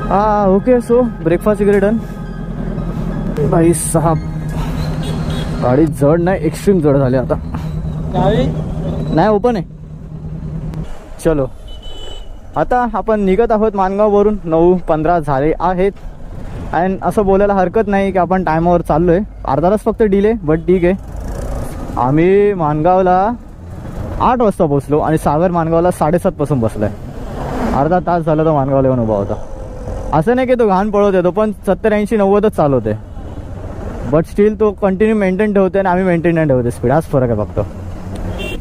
Okay. So breakfast वगैरे done. भाई साहब गाडी जड नाही, एक्स्ट्रीम जड झाली आता. नाही ओपन आहे. चलो आता आपण निघत आहोत माणगाववरून. 9:15 झाले आहेत. अँड असं बोलायला हरकत नाही की आपण टायमावर चाललो आहे. अर्धा तास फक्त डिले, बट ठीक आहे. आम्ही माणगावला 8 वाजता पोचलो आणि सागर माणगावला 7:30 पासून बसलाय. अर्धा तास झाला तो माणगावला येऊन उभा होता. असं नाही की तो घाण पळवत येतो, पण 70-80-90च चालवते. बट स्टील तो कंटिन्यू मेंटेन ठेवते आणि आम्ही मेंटेन नाही ठेवते स्पीड. हाच फरक आहे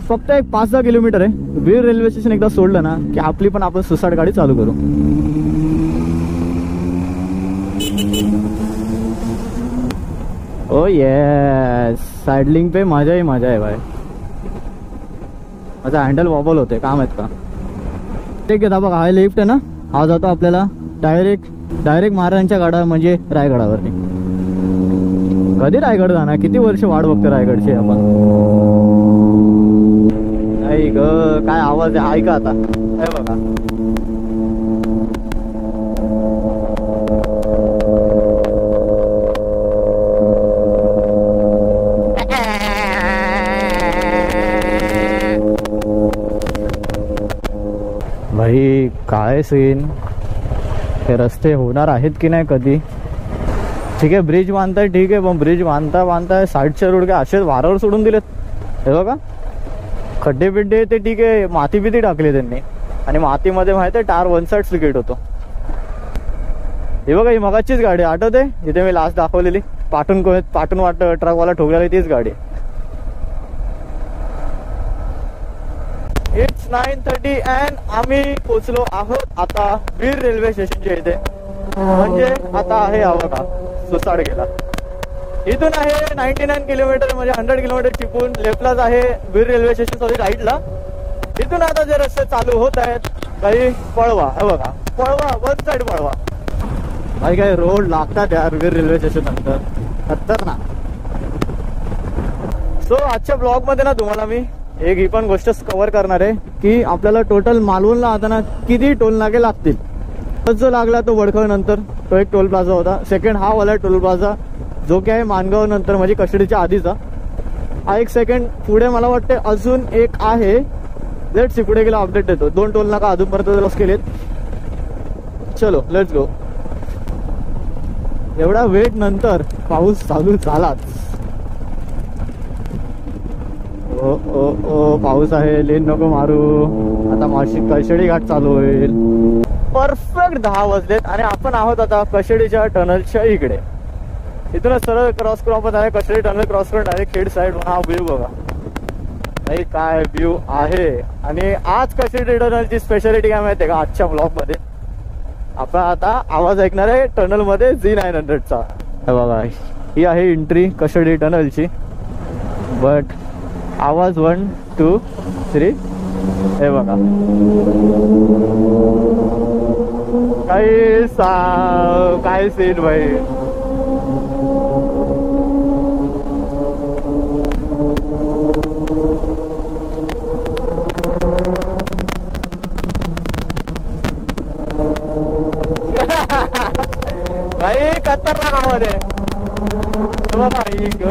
फक्त एक 5-10 किलोमीटर आहे. वीर रेल्वे स्टेशन एकदा सोडलं ना की आपली पण आपण सुसाट गाडी चालू करू. ओ येस, सायडलिंग पे मजा आहे भाई. माझा हँडल वॉबल होते, काम आहेत का. ठीक आहे बघा, हा लिफ्ट आहे ना, हा जातो आपल्याला डायरेक्ट महाराजांच्या गाडा म्हणजे रायगडावरती. कधी रायगड जाणार, किती वर्ष वाट बघतो रायगडची आपण. नाही ग, काय आवाज आहे ऐका आता. हे बघा भाई, काय सीन. हे रस्ते होणार आहेत की नाही कधी. ठीक आहे ब्रिज बांधताय, ठीक आहे, पण ब्रिज बांधताय साईडचे रोड काय असेच वारावर सोडून दिलेत. हे बघा खड्डे बिड्डे ते ठीक आहे, माती बिती टाकली त्यांनी. आणि मातीमध्ये माहिती आहे टार वन साइड स्लिकेट होतो. हे बघा ही मगाचीच गाडी आठवते, जिथे मी लास्ट दाखवलेली पाटून वाट ट्रकवाला ठोकलेली तीच गाडी. इट्स 9:30 अँड आम्ही पोचलो आहोत आता वीर रेल्वे स्टेशनच्या इथे. म्हणजे आता आहे हा बघा सुसाड गेला. इथून आहे 99 किलोमीटर, म्हणजे 100 किलोमीटर चिपून लेफ्टलाच आहे वीर रेल्वे स्टेशन सॉरी राईटला. इथून आता जे रस्ते चालू होत आहेत काही पळवा. हे बघा पळवा, वन साइड पळवा. काही काही रोड लागतात यार वीर रेल्वे स्टेशन नंतर, खतरनाक. सो आजच्या ब्लॉग मध्ये ना तुम्हाला मी एक ही पण गोष्ट कव्हर करणार आहे की आपल्याला टोटल मालवणला आता किती टोल नाके लागतील. जो लागला तो वडखळ नंतर तो एक टोल प्लाझा होता. सेकंड हा वाला टोल प्लाझा जो की आहे माणगाव नंतर म्हणजे कशेडीच्या आधीचा. हा एक सेकंड पुढे मला वाटते अजून एक आहे. लेट्स सी पुढे गेला अपडेट देतो. 2 टोल नाका अजूनपर्यंत लॉस केलेत. चलो लेट्स गो. एवढा वेट नंतर पाऊस चालू झालाच. ओ पाऊस आहे, लेन नको मारू. आता माशी कशेडी घाट चालू होईल. परफेक्ट 10 वाजलेत आणि आपण आहोत आता कशेडीच्या टनलच्या इकडे. इथूनच सरळ क्रॉस करून आपण आहे कशेडी टनल क्रॉस करून डायरेक्ट खेड साईड. हा व्ह्यू बघा नाही काय व्ह्यू आहे. आणि आज कशेडी टनलची स्पेशालिटी काय माहिती आहे का. आजच्या ब्लॉग मध्ये आपण आता आवाज ऐकणार आहे टनल मध्ये Z900चा. हे बघा ही आहे एंट्री कशेडी टनलची. बट आवाज 1 2 3. हे बघा काय सीन भाई. भाई खतरनाक आवाज आहे भाई ग.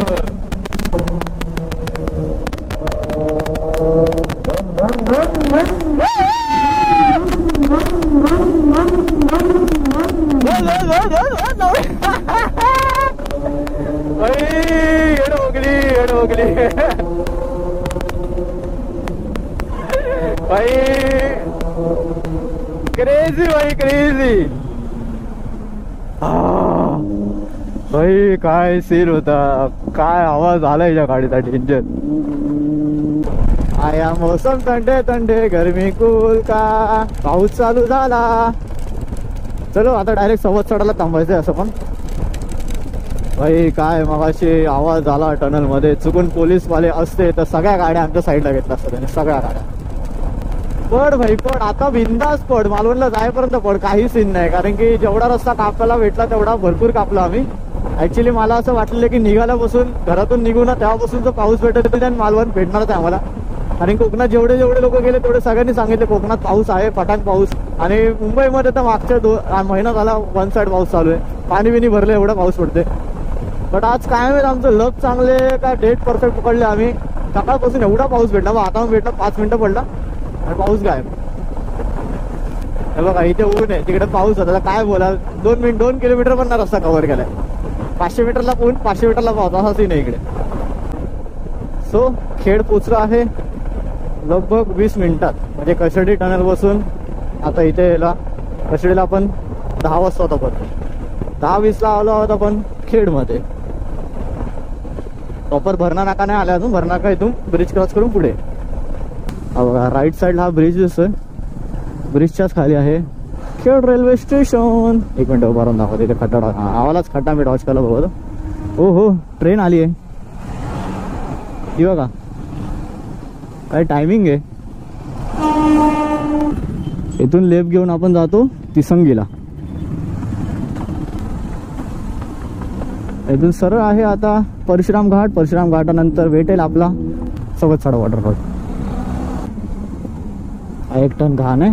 भाई क्रेजी भाई क्रेजी. भाई काय सीन होता, काय आवाज आला या गाडीचा डेंजर. आया मौसम थंडे थंडे गरमी कूल का. पाऊस चालू झाला. चलो आता डायरेक्ट संवाद चढायला थांबायचंय असं. पण भाई काय मगाशी आवाज आला टनल मध्ये. चुकून पोलीसवाले असते तर सगळ्या गाड्या आमच्या साईडला घेतल्या असतात त्याने. सगळ्या गाड्या पड भाई पड. आता बिंदास पड. मालवणला जायपर्यंत पड. काही सीन नाही, कारण की जेवढा रस्ता कापायला भेटला तेवढा भरपूर कापला आम्ही. ऍक्च्युली मला असं वाटलेलं की निघाल्यापासून घरातून निघू ना तेव्हापासून जो पाऊस भेटत आणि मालवण भेटणारच आहे आम्हाला. आणि कोकणात जेवढे लोक गेले तेवढे सगळ्यांनी सांगितले कोकणात पाऊस आहे, पठाण पाऊस. आणि मुंबईमध्ये तर मागच्या महिना झाला वन साईड पाऊस चालू आहे, पाणी बिनी भरलं, एवढा पाऊस पडते. बट आज काय माहिती आमचं लक चांगले का डेट परफेक्ट पकडले आम्ही. सकाळपासून एवढा पाऊस भेटला, आता भेटला 5 मिनिटं पडला आणि पाऊस गायब. हे बघा इथे ऊन आहे, तिकडे पाऊस होता. काय बोलाल, 2 किलोमीटर पण ना रस्ता कव्हर केलाय. 500 मीटरला ऊन, 500 मीटरला पाऊस, असा सीन आहे इकडे. सो खेड पोचलो आहे लगभग 20 मिनिटात. म्हणजे कशेडी टनल बसून आता इथे यायला कशेडीला आपण 10 वाजता होता, पण 10:20 आलो आहोत आपण खेडमध्ये. प्रॉपर भरणा नाका नाही आला अजून. भरणा नाका इथून ब्रिज क्रॉस करून पुढे. बघा राईट साईडला हा ब्रिज दिसतोय, ब्रिजच्याच खाली आहे खेड रेल्वे स्टेशन. 1 मिनिट उभा राहून दाखवतो इथे खड्डा. हा आवालाच खड्डा मी डॉच केला बघा. हो ट्रेन आली आहे ती बघा. काय टायमिंग आहे. इथून लेफ्ट घेऊन आपण जातो तिसंगीला. इथून सरळ आहे आता परशुराम घाट. परशुराम घाटानंतर भेटेल आपला सवतसाडा वॉटरफॉल. हा 1 टन घाण आहे.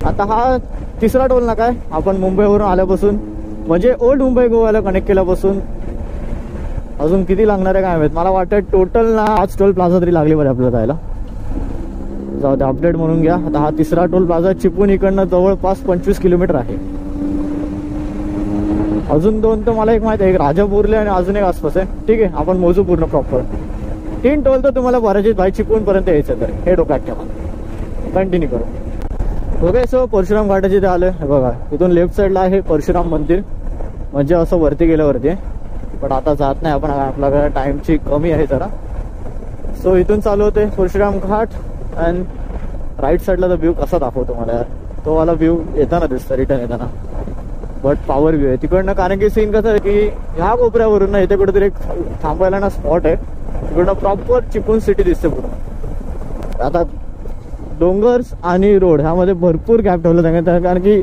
आता हा 3रा टोल नाका आहे आपण मुंबईवरून आल्यापासून. म्हणजे ओल्ड मुंबई गोव्याला कनेक्ट केल्यापासून. अजून किती लागणार आहे काय माहित. मला वाटतं टोटल ना 5 टोल प्लाझा तरी लागले पाहिजे आपल्याला जायला. जाऊ दे, अपडेट म्हणून घ्या. आता हा 3रा टोल प्लाझा चिपळूण इकडनं जवळपास 25 किलोमीटर आहे. अजून 2 तर मला एक माहिती आहे, एक राजापूरले आणि अजून एक आसपास आहे. ठीक आहे, आपण मोजू पूर्ण प्रॉपर. 3 टोल तर तुम्हाला बऱ्याच भाई चिपळूण पर्यंत यायचं. तर हे डोक्यात ठेवा, कंटिन्यू करू. ओके, सो परशुराम घाटाचे इथे आलोय. बघा इथून लेफ्ट साईडला आहे परशुराम मंदिर. म्हणजे असं वरती गेल्यावरती, पण आता जात नाही आपण, आपल्याकडे टाइमची कमी आहे जरा. सो इथून चालू होते परशुराम घाट. अँड राईट साईडला व्ह्यू कसा दाखवतो मला, तो वाला व्ह्यू येताना दिसतं रिटर्न येताना. बट पॉवर व्ह्यू आहे तिकडनं. कारण की सीन कसं आहे की ह्या कोपऱ्यावरून ना इथे कुठेतरी एक थांबायला ना स्पॉट आहे. तिकडनं प्रॉपर चिपळूण सिटी दिसते पूर्ण. आता डोंगर्स आणि रोड ह्यामध्ये भरपूर गॅप ठेवलं त्यांनी, कारण की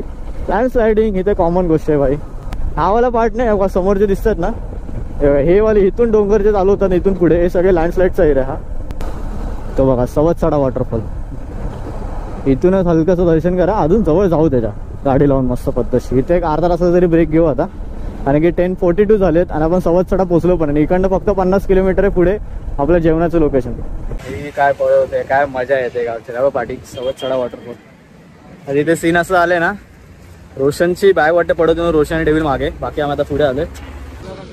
लँडस्लायडिंग इथे कॉमन गोष्ट आहे भाई. हा वाला पार्ट नाही, समोर जे दिसतात ना हे वाले, इथून डोंगर जे चालू होतात इथून पुढे हे सगळे लँडस्लाईडचा एरिया हा. तो बघा सवतसाडा वॉटरफॉल. इथूनच हलकंसं दर्शन करा, अजून जवळ जाऊ त्याच्या गाडी लावून मस्त पद्धतशीर. इथे एक अर्धा तासाचा तरी ब्रेक घेऊ आता, कारण की 10:42 झालेत आणि आपण सवतसाडा पोहोचलो पण. इकडनं फक्त 50 किलोमीटर आहे पुढे आपल्या जेवणाचं लोकेशन. काय पळवते, काय मजा येते गावच्या पाठी सवतसाडा वॉटरफॉल. आणि इथे सीन असं आले ना, रोशनची बॅग वाटते पडत म्हणून रोशन आणि डेव्हिड मागे, बाकी आम्ही आता पुढे आलोय.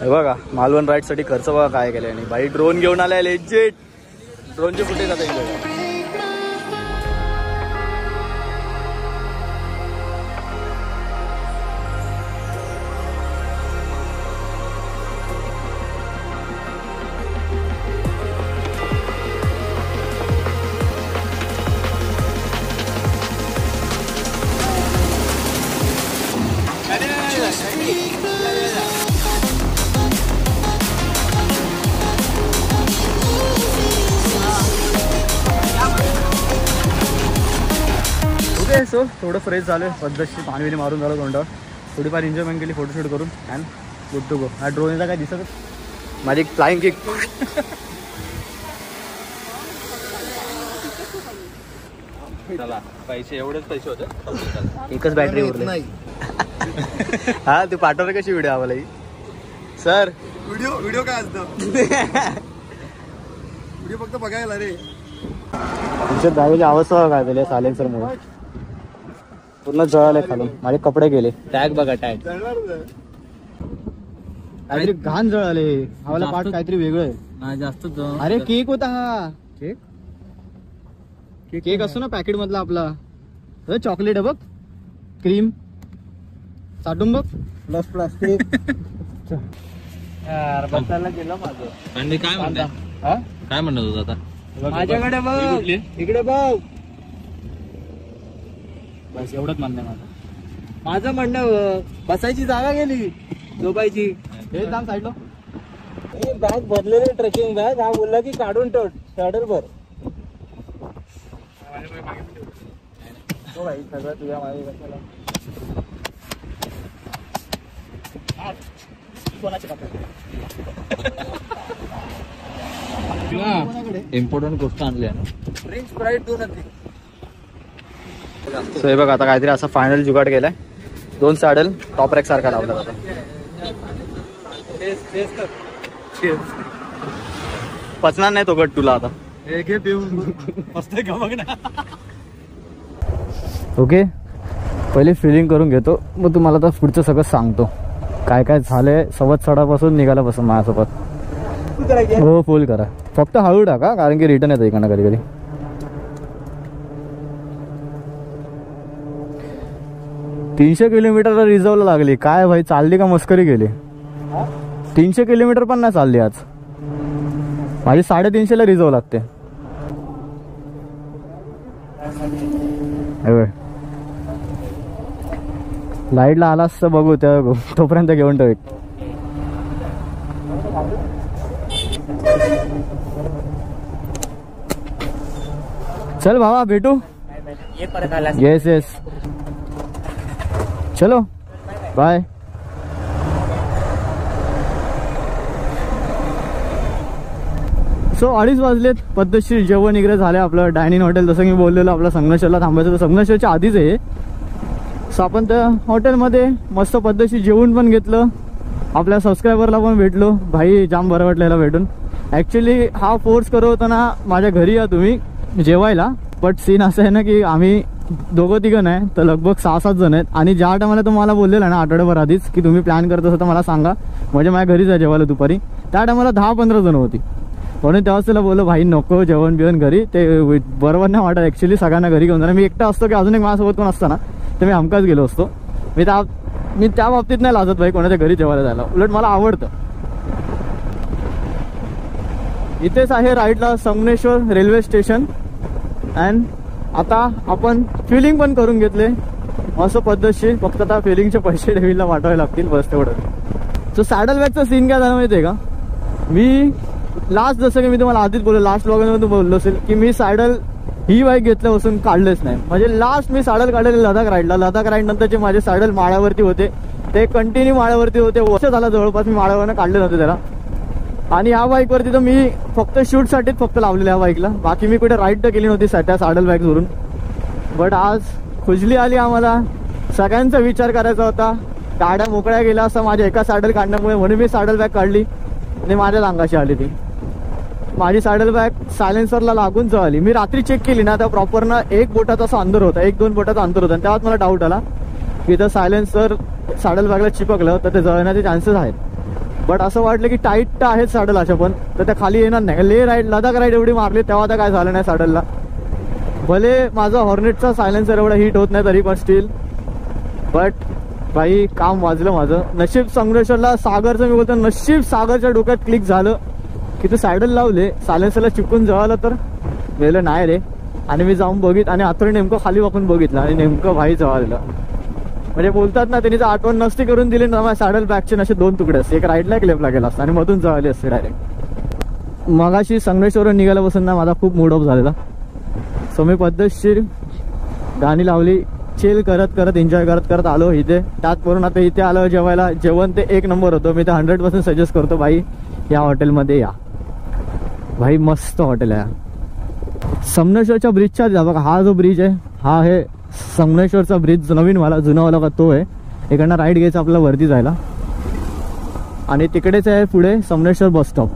हे बघा मालवण राईड साठी खर्च बघा काय केलाय. आणि बाई ड्रोन घेऊन आलाय लेजिट. ड्रोनचे फुटेज आता इकडे. सो थोडं फ्रेश झालं, पद्धतशीर पाणी बिणी मारून झालं तोंडावर, थोडीफार एन्जॉयमेंट केली फोटोशूट करून. And good to go. हा ड्रोनचा काय दिसत माझी फ्लाइंग किक. पैसे एवढेच पैसे होते, एकच बॅटरी उरली. हा तू पाठवलं कशी व्हिडिओ आम्हाला सर. व्हिडिओ काय असतं, व्हिडिओ फक्त बघायला रे. तुमच्या गाडीची अवस्था काय झाली सायलेन्सर मुळे, पूर्ण जळाले खालून. माझे कपडे गेले. टॅग बघा टॅग, काहीतरी घाण जळाले. हवाला पाठ काहीतरी वेगळं आहे जास्त. अरे केक होता हा. केक असतो ना पॅकेट मधला आपला, चॉकलेट आहे बघ, क्रीम साठून बघ, प्लस प्लास्टिक. बसायला गेलं माझं. आणि काय म्हणत होता आता, माझ्याकडे बघ, इकडे बघ. बस एवढंच म्हणणं माझं म्हणणं. बसायची जागा गेली, झोपायची. हे सांग साईडला बॅग भरलेली, ट्रेकिंग बॅग. हा बोलला की काढून ठेव शर्टर भर. सगळं तुझ्या माझ्या कशाला कोणाचे कपडे. इम्पॉर्टंट गोष्ट आणली आहे ना. ड्रिंक स्प्राईट 2 सो हे बघ आता काहीतरी असा फायनल जुगाड केलाय. 2 सॅडल टॉप रॅक सारखा लावला आता. पचणार नाही तो गट तुला आता. ओके पहिले फिलिंग करून घेतो मग तुम्हाला आता पुढचं सगळं सांगतो काय काय झालंय. सडापासून निघाल्यापासून माझ्यासोबत. हो फुल करा फक्त हळू टाका कारण की रिटर्न येतं इकडनं कधी कधी. $300 किलोमीटर रिझर्वला लागली. काय भाई चालली का मस्करी गेली. 300 किलोमीटर पण नाही चालली आज. माझी 350ला रिझर्व लागते. लाईटला आलास तर बघू तोपर्यंत घेऊन ठेव. चल भावा भेटू. येस येस चलो बाय. सो 2:30 वाजलेत. पद्धतशीर जेवण वगैरे झालं आपलं. डायनिंग हॉटेल जसं मी बोललेलो आपलं संगमेश्वरला थांबायचं तर संगमेश्वरच्या आधीच आहे. सो आपण त्या हॉटेलमध्ये मस्त पद्धतशीर जेवण पण घेतलं. आपल्या सबस्क्रायबरला पण भेटलो. भाई जाम बरं वाटलं याला भेटून. ॲक्च्युली हा फोर्स करत होता ना माझ्या घरी या तुम्ही जेवायला. बट सीन असं आहे ना की आम्ही 2-3 नाही तर लगभग 6-7 जण आहेत. आणि ज्या टायमाला तुम्हाला बोललेलं ना आठवड्याभर आधीच की तुम्ही प्लॅन करत असं तर मला सांगा म्हणजे माझ्या घरीच आहे जेवायला दुपारी. त्या टायमाला 10-15 जण होती. म्हणून तेव्हाच तुला बोललो भाई नको जेवण बिवण घरी ते बरोबर नाही वाटत. ॲक्च्युली सगळ्यांना घरी घेऊन जाणार. मी एकटा असतो की अजून एक माझ्यासोबत कोण असतं ना तर मी हमकाच गेलो असतो. मी त्या बाबतीत नाही लाजत भाई कोणाच्या घरी जेवायला जायला. उलट मला आवडतं. इथेच आहे राईटला संगमेश्वर रेल्वे स्टेशन. अँड आता आपण फिलिंग पण करून घेतले मस्त पद्धतशीर. फक्त आता फिलिंगचे पैसे डेव्हिडला वाटावे लागतील बस तेवढं. सो सॅडल बॅगचा सीन काय झाला माहिती आहे का. मी लास्ट जसं की मी तुम्हाला आधीच बोललो लास्ट व्लॉगमध्ये बोललो असेल की मी सॅडल ही बाईक घेतल्यापासून काढलेच नाही. म्हणजे लास्ट मी सॅडल काढलेले लडाख राईडला. लडाख राईड नंतरचे माझे सॅडल माळ्यावरती होते. ते कंटिन्यू माळ्यावरती होते. वर्ष झाला जवळपास मी माळ्यावरनं काढले नव्हते त्याला. आणि या बाईकवरती तर मी फक्त शूटसाठीच फक्त लावलेलं या बाईकला. बाकी मी कुठे राईड तर केली नव्हती त्या सॅडल बॅगवरून. बट आज खुजली आली आम्हाला. सगळ्यांचा विचार करायचा होता. गाड्या मोकळ्या गेल्या असं माझ्या एका सॅडल काढण्यामुळे म्हणून मी सॅडल बॅग काढली आणि माझ्या अंगाशी आली ती. माझी सॅडल बॅग सायलेन्सरला लागून जळाली. मी रात्री चेक केली ना तर प्रॉपर ना 1 बोटाचा असं अंतर होता. 1-2 बोटाचा अंतर होता. आणि तेव्हाच मला डाऊट आला की जर सायलेन्सर सॅडल बॅगला चिपकलं तर ते जळण्याचे चान्सेस आहेत. बट असं वाटलं की टाईट तर आहेत सॅडल अशा पण तर त्या खाली येणार नाही. लडाख राईड एवढी मारली तेव्हा तर काय झालं नाही सॅडलला. भले माझा हॉर्नेटचा सायलेन्सर एवढा हिट होत नाही तरी पण स्टील. बट भाई काम वाजलं माझं. नशीब संगमेश्वरला सागरचं मी बोलतो नशीब सागरच्या डोक्यात क्लिक झालं की तू सॅडल लावले सायलेन्सरला चिपकून जळालं तर वेळेला नाही रे. आणि मी जाऊन बघित आणि आता नेमकं खाली वाकून बघितलं आणि नेमकं भाई जळालेलं. म्हणजे बोलतात ना त्यांनी जर आठवण नसती करून दिली ना माझ्या सॅडल बॅगचे नसे 2 तुकडे असते. एक राईडला एक लेफ्टला गेला असता आणि मधून जळाले असते डायरेक्ट. मगाशी संगमेश्वरवर निघाल्यापासून ना माझा खूप मूड ऑफ झालेला. सो मी पद्धतशीर गाणी लावली. चिल करत करत एन्जॉय करत करत आलो इथे. त्यात करून आता इथे आलो जेवायला. जेवण ते 1 नंबर होतं. मी तर 100% सजेस्ट करतो भाई या हॉटेलमध्ये या. भाई मस्त हॉटेल आहे. संगमेश्वरच्या ब्रिजच्या आधी बघा हा जो ब्रिज आहे हा आहे संगमेश्वरचा ब्रिज. नवीनवाला जुनावाला का तो आहे. इकडनं राईड घ्यायचा आपल्याला वरती जायला. आणि तिकडेच आहे पुढे संगमेश्वर बस स्टॉप.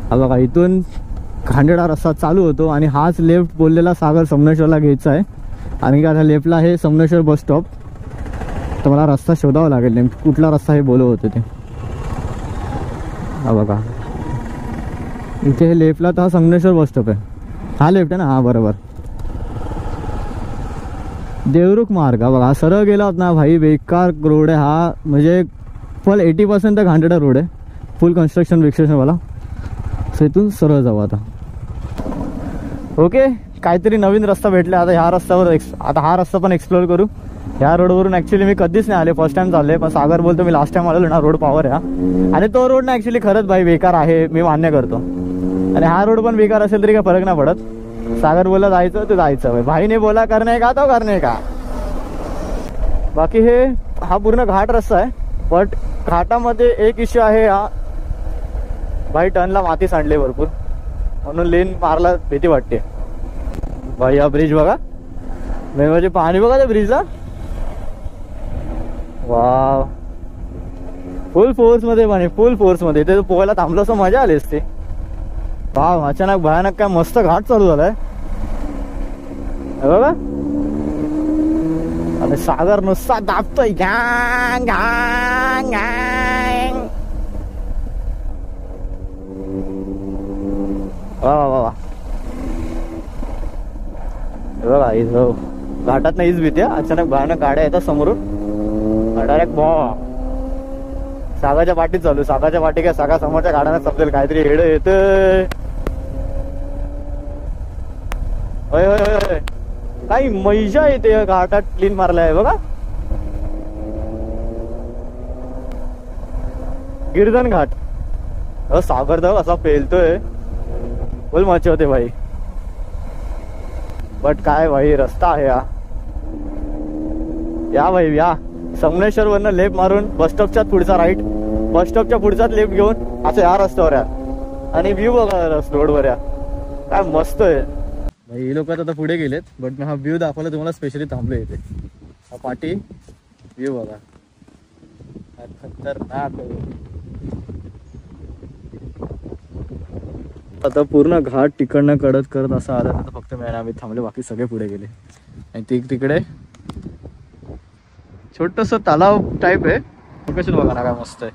हा बघा इथून खांडेडा रस्ता चालू होतो आणि हाच लेफ्ट बोललेला सागर संगमेश्वरला घ्यायचा आहे. आणि काय लेफ्टला आहे संगमेश्वर बस स्टॉप. तर मला रस्ता शोधावा लागेल नेमकं कुठला रस्ता हे बोलत होते ते. हा बघा इथे लेफ्टला तर हा संगमेश्वर बस स्टॉप आहे. हा लेफ्ट आहे ना. हा बरोबर देवरुख मार्ग. हा बघा सरळ गेला होत ना भाई बेकार रोड आहे हा. म्हणजे फुल 80% तर घांडेडा रोड आहे. फुल कन्स्ट्रक्शन विक्सेशनवाला. सो इथून सरळ जाऊ आता. ओके काहीतरी नवीन रस्ता भेटला आता ह्या रस्त्यावर. आता हा रस्ता पण एक्सप्लोर करू. ह्या रोडवरून ॲक्च्युली मी कधीच नाही आले. फर्स्ट टाइम चालले. पण सागर बोलतो मी लास्ट टाइम आलेलो ना रोड पावर आहे. आणि तो रोड ना ॲक्च्युली खरंच भाई बेकार आहे. मी मान्य करतो. आणि हा रोड पण बेकार असेल तरी काय फरक नाही पडत. सागर बोला जायचं तर जायचं. भाईने बोला करणे का तो करणे का. बाकी हे हा पूर्ण घाट रस्ता आहे. बट घाटामध्ये एक इश्यू आहे हा भाई, टर्नला माती सांडले भरपूर म्हणून लेन मारला भीती वाटते भाई. हा ब्रिज बघा, म्हणजे पाणी बघा त्या ब्रिजला. वाव, फुल फोर्स मध्ये पाणी, फुल फोर्स मध्ये. ते पोहायला थांबलं असं मजा आली असते. वाव, अचानक भयानक काय मस्त घाट चालू झालाय बघा. आणि सागर नुसता दाबतोय गँग गँग गँग. वा वा वा, बघा इथं घाटात नाहीच भीती. अचानक भयानक गाड्या येतात समोरून, डायरेक्ट बॉ सागाच्या पाठीत चालू. सागाच्या पाठी काय, सागा समोरच्या गाड्यांना समजेल काहीतरी हेड येतंय. होय होय होय, काही मजा येते घाटात. क्लीन मारलाय बघा. गिरधन घाट. सागर दाव असा पेलतोय, फुल मजा होते भाई. बट काय भाई रस्ता आहे या भाई, या संगमेश्वर वरनं लेफ्ट मारून बस स्टॉपच्या पुढचा राईट, बस स्टॉपच्या पुढचाच लेफ्ट घेऊन असं या रस्त्यावर या. आणि व्ह्यू बघा रोडवर या, काय मस्त आहे भाई. हे लोक आता पुढे गेलेत, बट मी हा व्ह्यू दाखवला तुम्हाला. स्पेशली थांबलो इथे. हा पाठी व्ह्यू बघा, खतरनाक. आता पूर्ण घाट तिकडनं कडत करत असं आलं तर फक्त मी आम्ही थांबले, बाकी सगळे पुढे गेले. आणि तिकडे छोटस तलाव टाईप आहे. लोकेशन बघा ना काय मस्त आहे.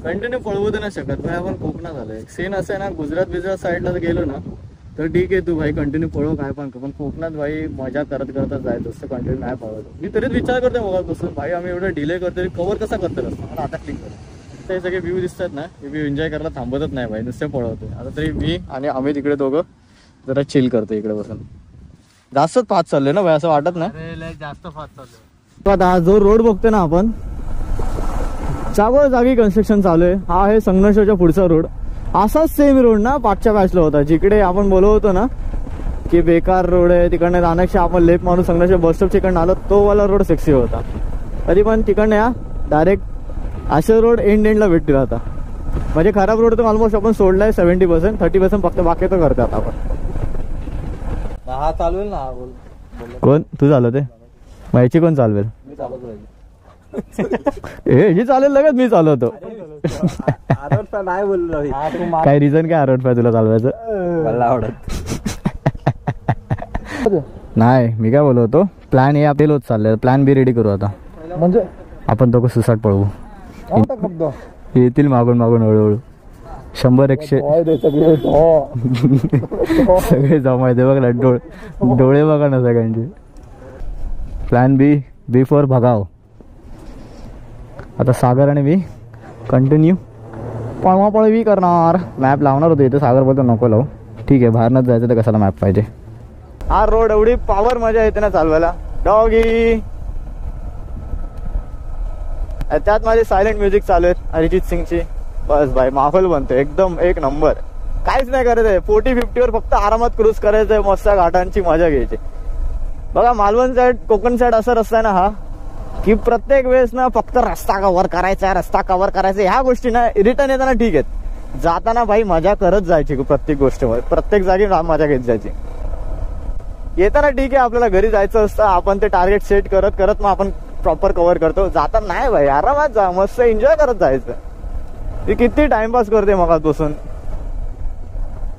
कंटिन्यू पळवू तर नाही शकत भाई, आपण कोकणात आलोय. सीन असं आहे ना, गुजरात साईडला जर गेलो ना तर ठीक आहे, तू भाई कंटिन्यू पळव काय पण कोकणात भाई मजा करत करतच जायचं असतं. कंटिन्यू नाही पळवतो. मी तरीच विचार करते मग बसून भाई, आम्ही एवढं डिले करतोय, कव्हर कसा करतो रस्ता. मला आता क्लिक करतो. हे सगळे व्ह्यू दिसतात ना, हे व्ह्यू एन्जॉय करायला थांबतच नाही भाई, नुसते पळवतो. आता तरी मी आणि आम्ही तिकडे दोघं जरा चिल करतो इकडे बसून. जास्तच फास्ट चाललोय ना भाई, असं वाटत नाही जास्त फास्ट चालू. आता जो रोड बघतोय ना आपण, जागी कन्स्ट्रक्शन चालू आहे. हा आहे संगमेश्वरच्या पुढचा रोड. असाच सेम रोड ना पाठच्या बॅचला होता, जिकडे आपण बोलवतो ना की बेकार रोड आहे, तिकडनं जाण्यापेक्षा आपण लेफ्ट मारून संगमेश्वर बस स्टॉप तिकडनं आलो, तो वाला रोड सेक्सी होता. तरी पण तिकडनं या डायरेक्ट असे रोड एंडला भेटतील आता. म्हणजे खराब रोड तर ऑलमोस्ट आपण सोडलाय 70%, 30% फक्त बाकी तर करते आता आपण. हा चालवेल ना. कोण तू चालवते? माहिती कोण चालवेल? मी चालवत राहील. हे चालेल लगेच मी चालवतो. नाही बोललो काय रिझन काय आरोट तुला चालवायचं? मला आवडत नाही. मी काय बोलवतो, प्लॅन ए आपल्याला होत चाललंय, प्लॅन बी रेडी करू आता. म्हणजे आपण तो सुसाट पळवू. येतील मागून मागून हळूहळू 100-100 सगळे जमायचे बघ ना. डोळे बघा ना सगळ्यांचे. प्लॅन बी फॉर भगाव. आता सागर आणि मी कंटिन्यू पळवापळवी करणार. मॅप लावणार होतो इथे, सागर बोलतो नको लावू. ठीक आहे, बाहेरनच जायचं तर कशाला मॅप पाहिजे. हा रोड एवढी पॉवर मजा येते ना चालवायला. डॉगी त्यात माझी सायलेंट म्युझिक चालू आहे अरिजित सिंगची. बस भाई माहोल बनतो एकदम एक नंबर. काहीच नाही करायचंय, 40-50 वर फक्त आरामात क्रूज करायचंय, मस्त घाटांची मजा घ्यायची. बघा मालवण साईड, कोकण साईड असा रस्ता आहे ना हा, की प्रत्येक वेळेस ना फक्त रस्ता कव्हर करायचा, रस्ता कव्हर करायचा. ह्या गोष्टी ना रिटर्न येताना ठीक आहेत, जाताना भाई मजा करत जायची. प्रत्येक गोष्टीवर प्रत्येक जागी मजा घेत जायची. येताना ठीक आहे, आपल्याला घरी जायचं असतं, आपण ते टार्गेट सेट करत करत मग आपण प्रॉपर कव्हर करतो. जाताना नाही भाई, आरामात जा, मस्त एन्जॉय करत जायचं. ती किती टाइमपास करते मगात बसून.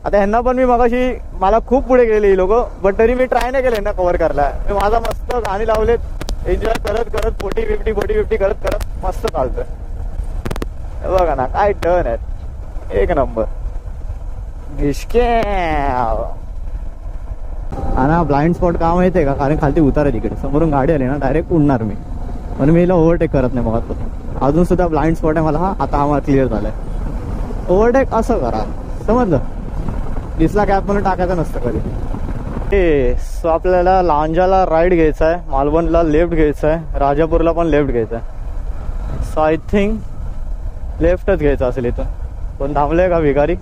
आता ह्यांना पण मी मगाशी, मला खूप पुढे गेले ही लोक, बट तरी मी ट्राय नाही केलं ना कव्हर करायला. मी माझा मस्त गाणी लावलेत, एन्जॉय करत करत 40-50 करत करत मस्त चालतोय. बघा ना काय टर्न आहेत, एक नंबर. आणि ब्लाइंड स्पॉट का माहितीये का, कारण खालती उतार आहे तिकडे, समोरून गाडी आली ना डायरेक्ट उडणार मी, म्हणून मी हिला ओव्हरटेक करत नाही. मग अजून सुद्धा ब्लाइंड स्पॉट आहे मला हा. आता हा क्लिअर झालाय. ओव्हरटेक असं करा, समजलं. दिसला गॅप म्हणून टाकायचं नसतं कधी. सो आपल्याला लांजाला राईट घ्यायचा आहे, मालवणला लेफ्ट घ्यायचा आहे, राजापूरला पण लेफ्ट घ्यायचा आहे. सो आय थिंक लेफ्टच घ्यायचं असेल. इथं पण थांबले का भिकारी?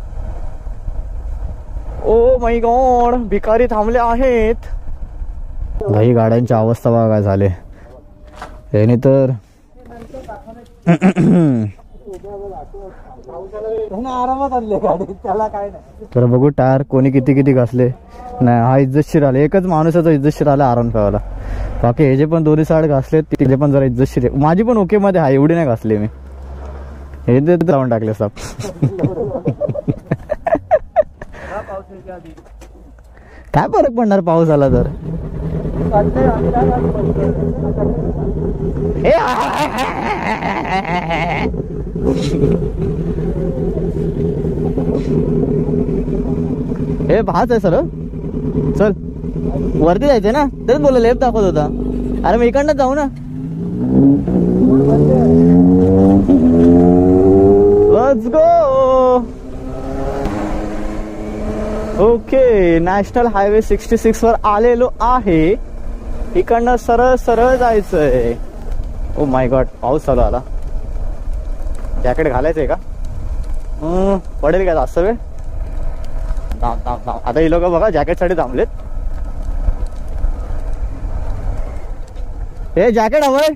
ओ माय गॉड, भिकारी थांबले आहेत भाई. गाड्यांची अवस्था बघा काय झाले याने तर आरामात आणले गाडी, त्याला काय नाही. तर बघू टायर कोणी किती किती घासले. नाही हा इज्जतशीर आला, एकच माणूसाचा इज्जतशीर आला आराम पावाला. बाकी हे जे पण दोन्ही साईड घासले तिथे पण जरा इज्जतशीर आहे. माझी पण ओके मध्ये आहे, एवढी नाही घासली मी. हे ते जाऊन टाकले साप. काय फरक पडणार पाऊस आला तर. हे भाच आहे सर. चल वरती जायचंय ना, तेच बोल लेफ्ट दाखवत होता. अरे मी इकडनं जाऊ ना. Let's go. Okay, national highway 66 वर आलेलो आहे. इकडनं सरळ सरळ जायचंय. ओ माय गॉड, पाऊस चालू आला. जॅकेट घालायचंय का? पडेल का जास्त वेळ? आता ही लोक बघा जॅकेट साठी थांबलेत. हे जॅकेट हवंय.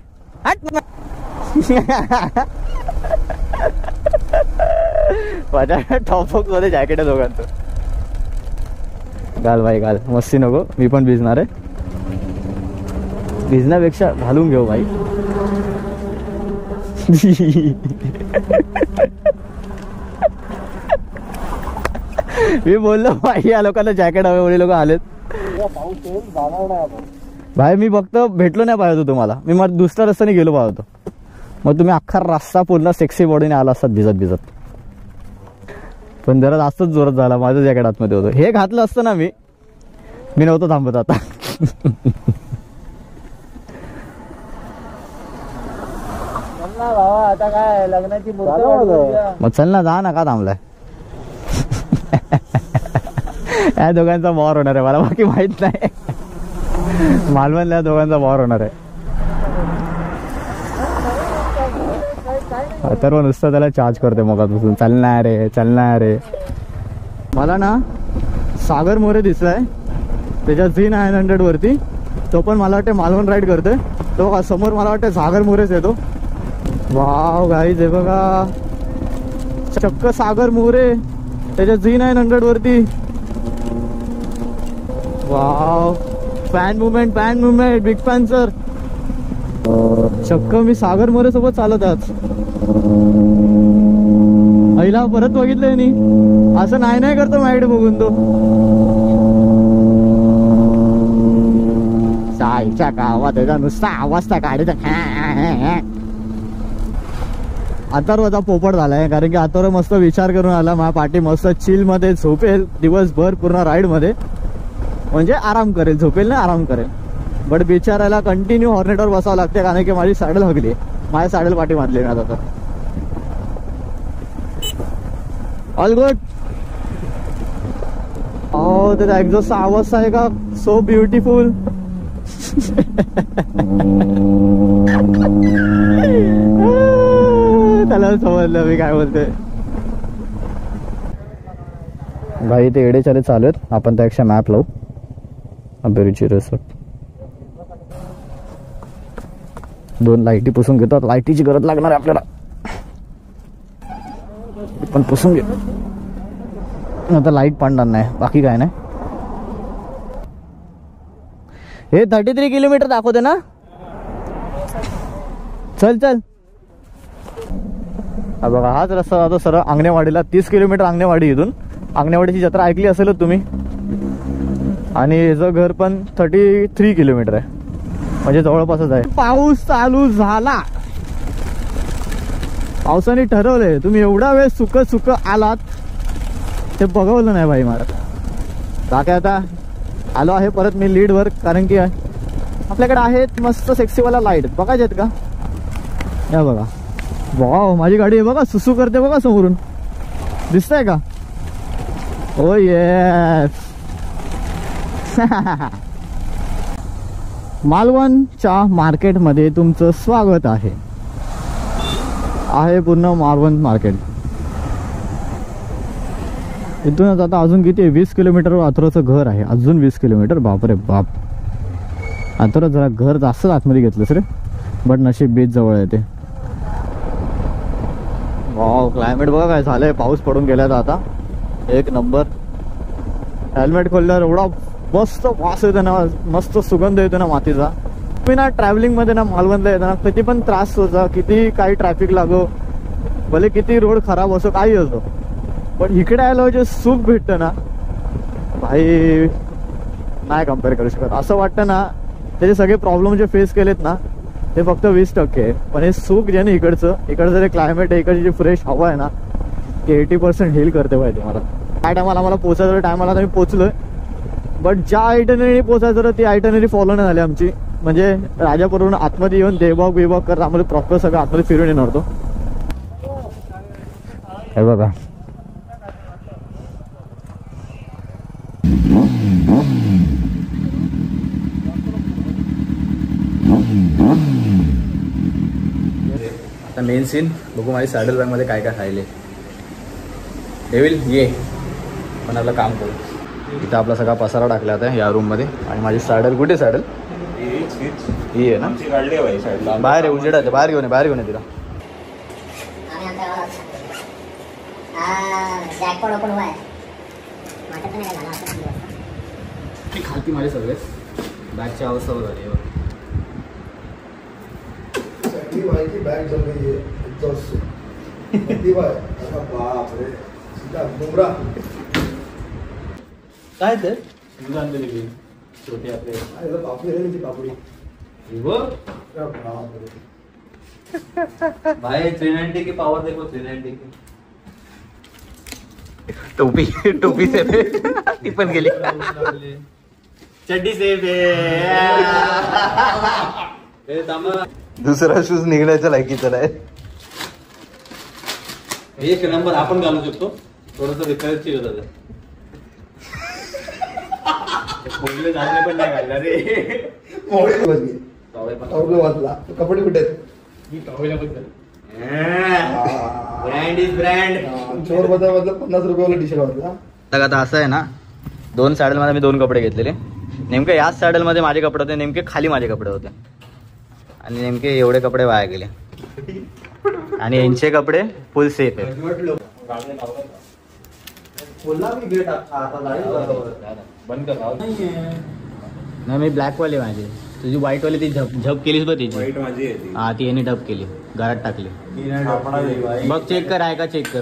माझ्या टॉपबॉक्स मध्ये जॅकेट आहे दोघांचं. घाल भाई घाल, मस्ती नको. मी पण भिजणार आहे. भिजण्यापेक्षा घालून घेऊ भाई. मी बोललो भाई या लोकांना जॅकेट हवे, एवढे लोक आलेत. भाई मी फक्त भेटलो नाही पाहिजे तुम्हाला. मी मग दुसऱ्या रस्त्याने गेलो पाहिजे. मग तुम्ही अख्खा रस्ता पूर्ण सेक्सी बॉडीने आला असतात भिजत भिजत. पण जरा जास्तच जोरात झाला. माझं जॅकेट आतमध्ये होतं. हे घातलं असतं ना मी नव्हतं थांबत आता. भावा आता काय लग्नाची मग चल ना, जा ना, का थांबलाय? या दोघांचा वॉर होणार आहे, मला बाकी माहित नाही. मालवणला दोघांचा वॉर होणार आहे. तर नुसतं त्याला चार्ज करते मगापासून. चालणार रे चालणार रे. मला ना सागर मोरे दिसलाय त्याच्या Z900 वरती. तो पण मला वाटतं मालवण राईड करतोय. तो बघा समोर, मला वाटतं सागर मोरेच येतो. वाव गाईज, हे बघा चक्क सागर मोरे त्याच्या Z900 वरती. Wow, fan movement big fan sir. चक्क मी सागर मोरे सोबत चालत आज. आईला परत बघितलंय नी. असं नाही करतो माझ्याकडे बघून तो. साईच्या गावात त्याचा नुसता आवाज त्या गाडीचा. अथर्वचा पोपट झालाय, कारण की अथर्व मस्त विचार करून आला. माझ्या पाठी मस्त चिल मध्ये झोपेल दिवसभर पूर्ण राईड मध्ये. म्हणजे आराम करेल, झोपेल नाही आराम करेल. बट बिचारायला कंटिन्यू हॉर्नेटवर बसावं लागते, कारण की माझी सॅडल हगली. माझ्या सॅडल पाठी मारली आता. तर ऑल गुड. हो, त्याचा एक्झॉस्टचा आवाज आहे का, सो ब्युटिफुल. त्याला समजलं मी काय बोलते. भाई ते एडे चाले चालू आहेत. आपण त्यापेक्षा मॅप लावू. अबेरुची रिसॉर्ट. 2 लाईटी पुसून घेतात. लाईटीची गरज लागणार आहे आपल्याला. पण पुसून घे. आता लाईट पडणार नाही, बाकी काय नाही. हे 33 किलोमीटर दाखवते ना. चल चल. बघा हाच रस्ता जातो सरळ अंगणेवाडीला. 30 किलोमीटर अंगणेवाडी. इथून अंगणेवाडीची जत्रा ऐकली असेल तुम्ही. आणि याचं घर पण 33 किलोमीटर आहे, म्हणजे जवळपासच आहे. पाऊस चालू झाला. पावसाने ठरवलंय तुम्ही एवढा वेळ सुक आलात ते बघवलं नाही भाई मला. बाकी आता आलो आहे परत मी लीडवर, कारण की आपल्याकडे आहेत मस्त सेक्सीवाला लाईट. बघायचे आहेत का? या बघा. वाव, माझी गाडी आहे बघा, सुसू करते बघा समोरून. दिसतंय का? ओ येस. मालवणच्या मार्केटमध्ये तुमचं स्वागत आहे. पूर्ण मालवण मार्केट. इथूनच आता अजून किती 20 किलोमीटरवर अथर्वचं घर आहे. अजून 20 किलोमीटर. बापरे बाप. अथर्व जरा घर जास्त आतमध्ये घेतलंस रे. बट नशीब बीच जवळ आहे ते. वाव, क्लायमेट बघा काय झालंय. पाऊस पडून गेलाय आता. एक नंबर. हेल्मेट खोलल्यावर एवढा मस्त वास येतो ना, मस्त सुगंध येतो ना मातीचा. मी ना ट्रॅव्हलिंगमध्ये ना मालवणला येताना किती पण त्रास होता, किती काही ट्रॅफिक लागो, भले किती रोड खराब असो, काही असो, पण इकडे आलो जे सुख भेटतं ना भाई, नाही कम्पेअर करू शकत. असं वाटतं ना त्याचे सगळे प्रॉब्लेम जे फेस केलेत ना ते फक्त 20% आहे, पण हे सुख जे ना इकडचं जे क्लायमेट आहे, इकडची जी फ्रेश हवा आहे ना, ते 80% हील करते पाहिजे मला. त्या टायमाला मला पोचायचं टायमाला तर मी पोचलोय, बट ज्या आयटनरी पोचायचं तर ती आयटनरी फॉलो नाही झाली आमची. म्हणजे राजापूरवरून आतमध्ये येऊन देवबाग बिबाग करत आम्हाला प्रॉपर सगळं आतमध्ये फिरून येणार होतो. हे बघा, आता मेन सीन बघू. माझी सॅडल बॅग मध्ये काय काय खायले. डेविल ये, पण आपलं काम करू. इथं आपला सगळा पसारा टाकला आता या रूम मध्ये. आणि माझी सॅडल कुठे? सॅडल ही आहे ना, बाहेर आहे, उजेड आहे. बाहेर घेऊन ये तिला. खालती माझे सगळे बॅगची अवस्था झाली. बॅग जल गई है एग्जॉस्ट से. बाप रे, सीधा डोंगरा. काय ते छोटे आपले पापडी आहे, पापडी भाई 390 की पावर देखो. 390 की टोपी से ती पण गेली. चड्डी से दुसरा शूज निघण्याच्या लायकीचा नाही. एक नंबर आपण घालू शकतो. थोडस विकायची गरज आहे. झाले पण नाही घालणार रे. वाचला कपडे कुठे आहेत? Brand is brand. चोर बदल 50 रुपयाला टी शर्ट वाचला. आता असं आहे ना, 2 सॅडल मध्ये मी 2 कपडे घेतलेले. नेमके याच सॅडल मध्ये माझे कपडे होते, नेमके खाली माझे कपडे होते, आणि नेमके एवढे कपडे वाया गेले. आणि यांचे कपडे फुल सेफ आहेत. नाही, मी ब्लॅक वाले माझे. तुझी व्हाईट वाली ती झप केलीस बघ तिची. हा, ती यांनी डब केली, घरात टाकली. बघ, चेक कर, आहे का चेक कर.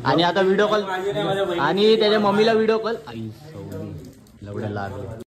आणि आता व्हिडिओ कॉल, आणि त्याच्या मम्मीला व्हिडिओ कॉल. आई लवड्या लागली.